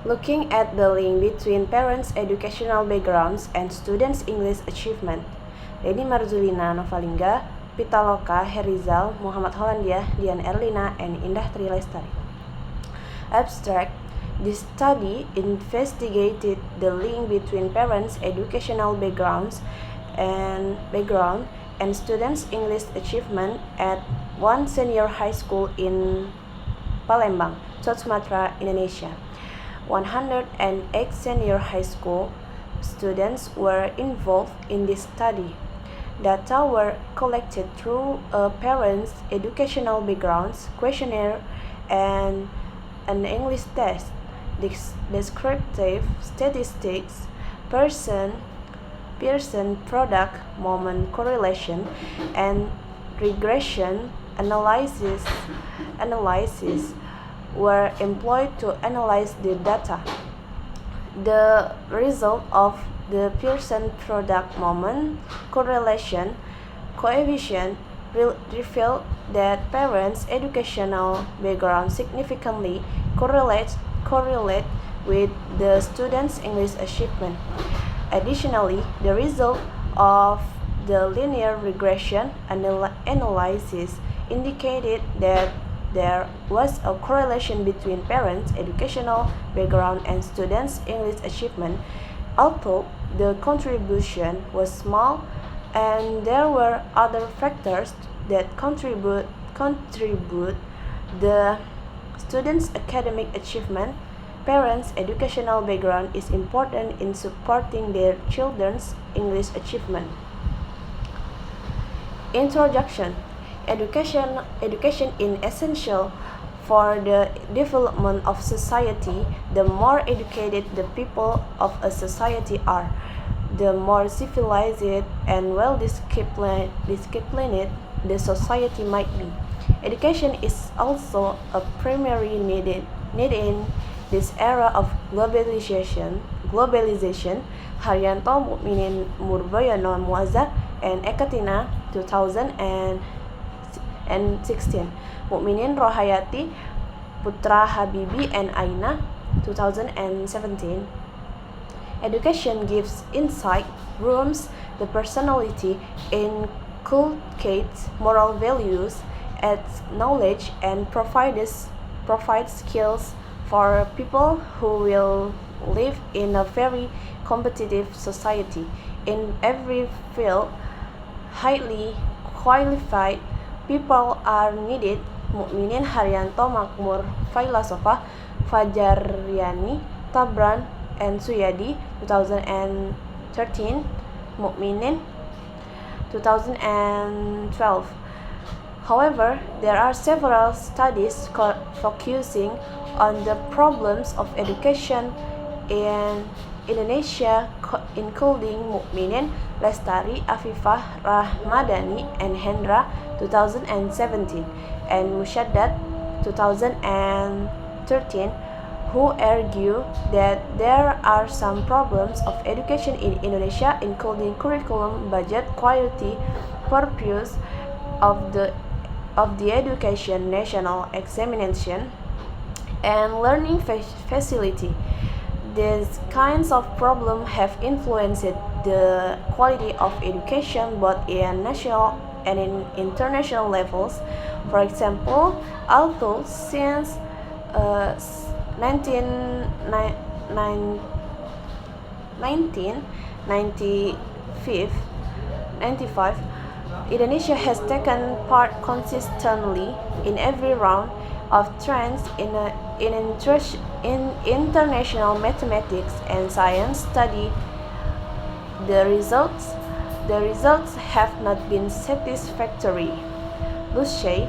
Looking at the link between parents' educational backgrounds and students' English achievement. Denny Marzulina Novalingga, Pitaloka Herizal, Muhammad Hollandia, Dian Erlina, and Indah Tri Lestari. Abstract. This study investigated the link between parents' educational background and students' English achievement at one senior high school in Palembang, South Sumatra, Indonesia. 108 senior high school students were involved in this study. Data were collected through a parent's educational backgrounds questionnaire and an English test, descriptive statistics, Pearson product moment correlation, and regression analysis were employed to analyze the data. The result of the Pearson product moment correlation coefficient revealed that parents' educational background significantly correlate with the students' English achievement. Additionally, the result of the linear regression analysis indicated that there was a correlation between parents' educational background and students' English achievement, although the contribution was small and there were other factors that contribute the students' academic achievement. Parents' educational background is important in supporting their children's English achievement. Introduction. Education is essential for the development of society. The more educated the people of a society are, the more civilized and well-disciplined the society might be. Education is also a primary need in this era of globalization. Haryanto Mukminin Murboyono Muazzar and Ekatina 2016. Mukminin Rohayati Putra Habibi and Aina 2017. Education gives insight, grooms the personality, inculcates moral values, adds knowledge, and provides skills for people who will live in a very competitive society. In every field, highly qualified people are needed. Mukminin Haryanto Makmur Failasofah Fajaryani Tabran and Suyadi 2013. Mukminin 2012. However, there are several studies focusing on the problems of education in Indonesia, including Mukminin Lestari Afifah Rahmadani and Hendra 2017 and Mushaddad 2013, who argue that there are some problems of education in Indonesia, including curriculum, budget, quality, purpose of the education, national examination, and learning facility. These kinds of problems have influenced the quality of education both in national and in international levels. For example, although since 1995, Indonesia has taken part consistently in every round of trends in international mathematics and science study. The results have not been satisfactory. Luce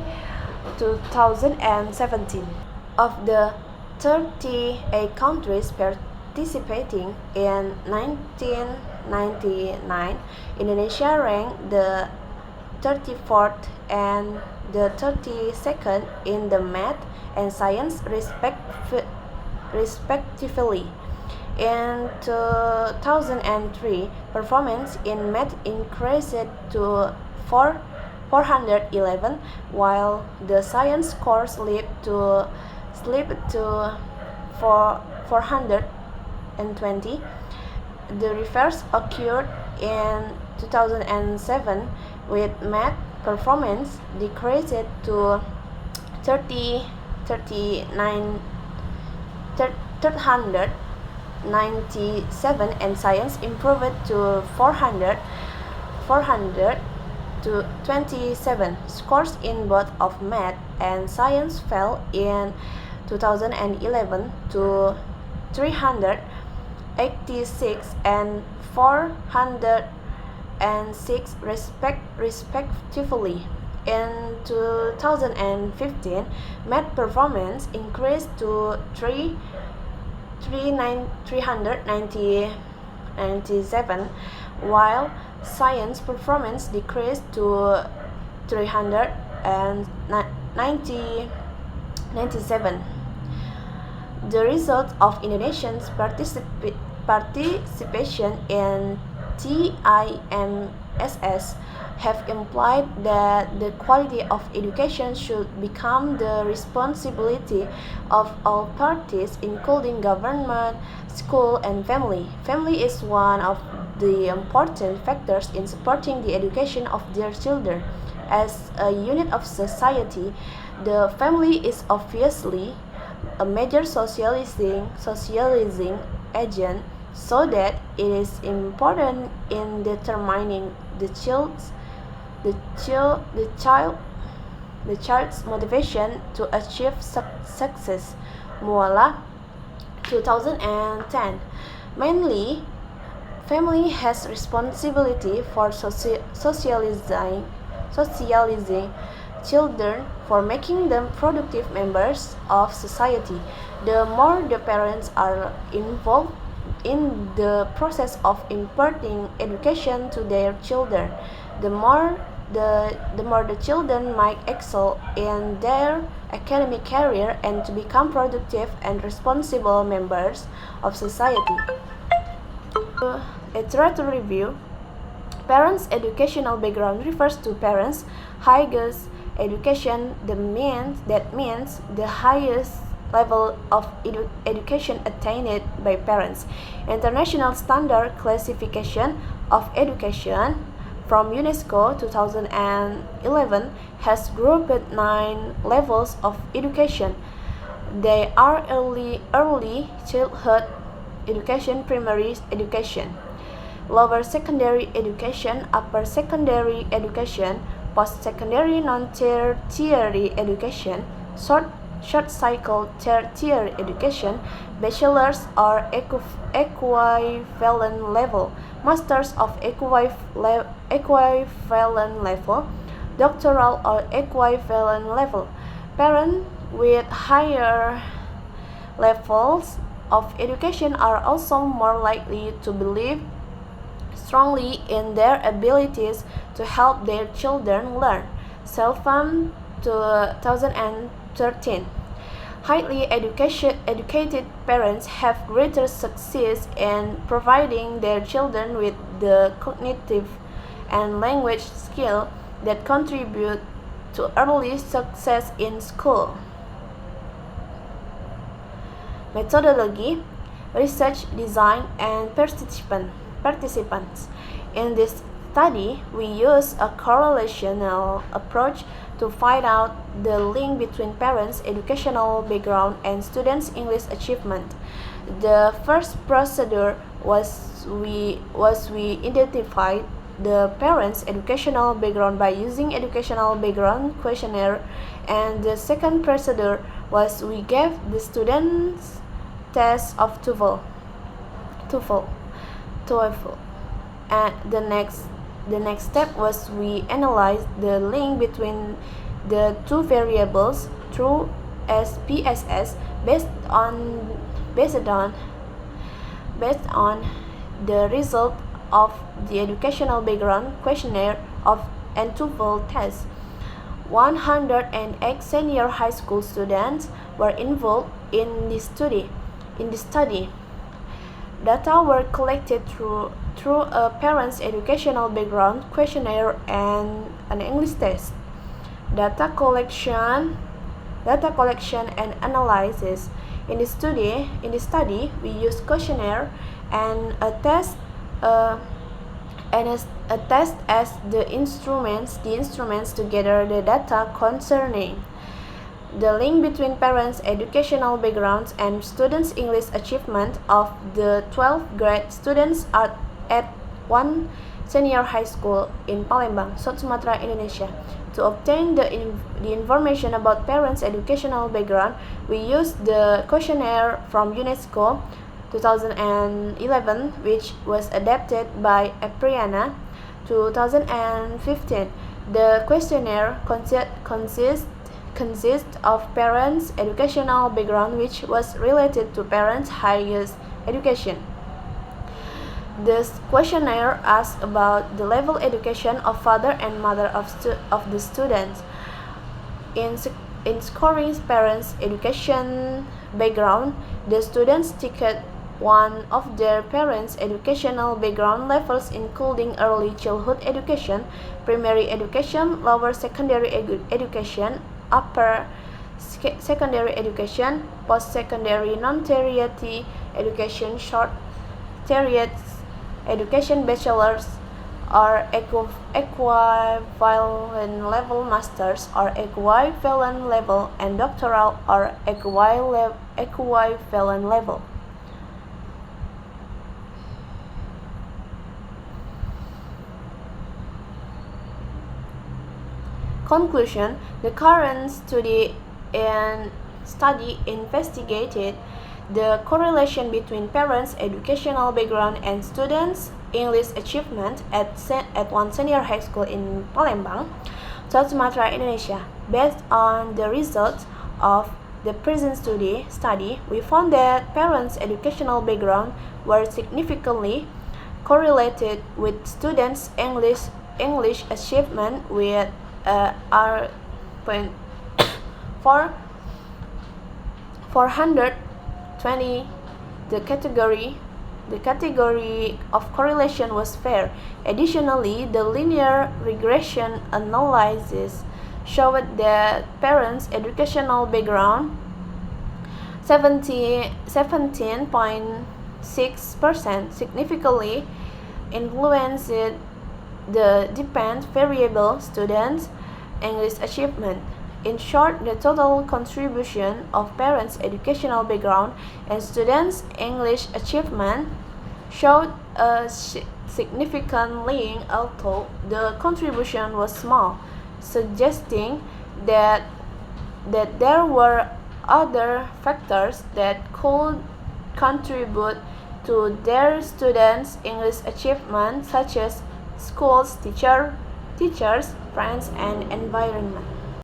2017. Of the 38 countries participating in 1999, Indonesia ranked the 34th and the 32nd in the math and science respectively. In 2003, performance in math increased to 411, while the science score slipped to 420. The reverse occurred in 2007 with math performance decreased to 397 and science improved to 427. Scores in both of math and science fell in 2011 to 386 and 406 respectively. In 2015, math performance increased to 397, while science performance decreased to 397. The result of Indonesia's participation in TIMSS have implied that the quality of education should become the responsibility of all parties, including government, school, and family. Family is one of the important factors in supporting the education of their children. As a unit of society, the family is obviously a major socializing agent, so that it is important in determining the child's motivation to achieve success. Mualla, 2010. Mainly, family has responsibility for socializing children, for making them productive members of society. The more the parents are involved in the process of imparting education to their children, the more the children might excel in their academic career and to become productive and responsible members of society. Literature review. Parents' educational background refers to parents' highest education. That means the highest level of education attained by parents. International Standard Classification of Education from UNESCO 2011 has grouped 9 levels of education. They are early childhood education, primary education, lower secondary education, upper secondary education, post-secondary non-tertiary education, short cycle tertiary education, bachelor's or equivalent level, master's of equivalent level, doctoral or equivalent level. Parents with higher levels of education are also more likely to believe strongly in their abilities to help their children learn. Selfam 2013. Highly educated parents have greater success in providing their children with the cognitive and language skills that contribute to early success in school. Methodology, research, design, and participants. In this study, we use a correlational approach to find out the link between parents' educational background and students' English achievement. The first procedure was we identified the parents' educational background by using educational background questionnaire, and the second procedure was we gave the students test of TOEFL. And the next step was we analyzed the link between the two variables through SPSS based on the result of the educational background questionnaire and TOEFL test. 108 senior high school students were involved in this study. Data were collected through a parent's educational background questionnaire and an English test. Data collection and analysis. In this study, we use questionnaire and a test as the instruments to gather the data concerning the link between parents' educational backgrounds and students' English achievement of the 12th grade students at one senior high school in Palembang, South Sumatra, Indonesia. To obtain the information about parents' educational background, we used the questionnaire from UNESCO 2011, which was adapted by Apriana 2015. The questionnaire consists of parents' educational background, which was related to parents' higher education. This questionnaire asks about the level education of father and mother of the students. In scoring parents' education background, the students ticked one of their parents' educational background levels, including early childhood education, primary education, lower secondary education, upper secondary education, post-secondary non-tertiary education, short-tertiary education, bachelor's or equivalent level, master's or equivalent level, and doctoral or equivalent level. Conclusion: the current study investigated the correlation between parents' educational background and students' English achievement at one senior high school in Palembang, South Sumatra, Indonesia. Based on the results of the present study, we found that parents' educational background were significantly correlated with students' English achievement with R.420. The category of correlation was fair. Additionally, the linear regression analysis showed that parents' educational background 17.6% significantly influenced the dependent variable students' English achievement. In short, the total contribution of parents' educational background and students' English achievement showed a significant link, although the contribution was small, suggesting that there were other factors that could contribute to their students' English achievement, such as schools, teachers, friends, and environment.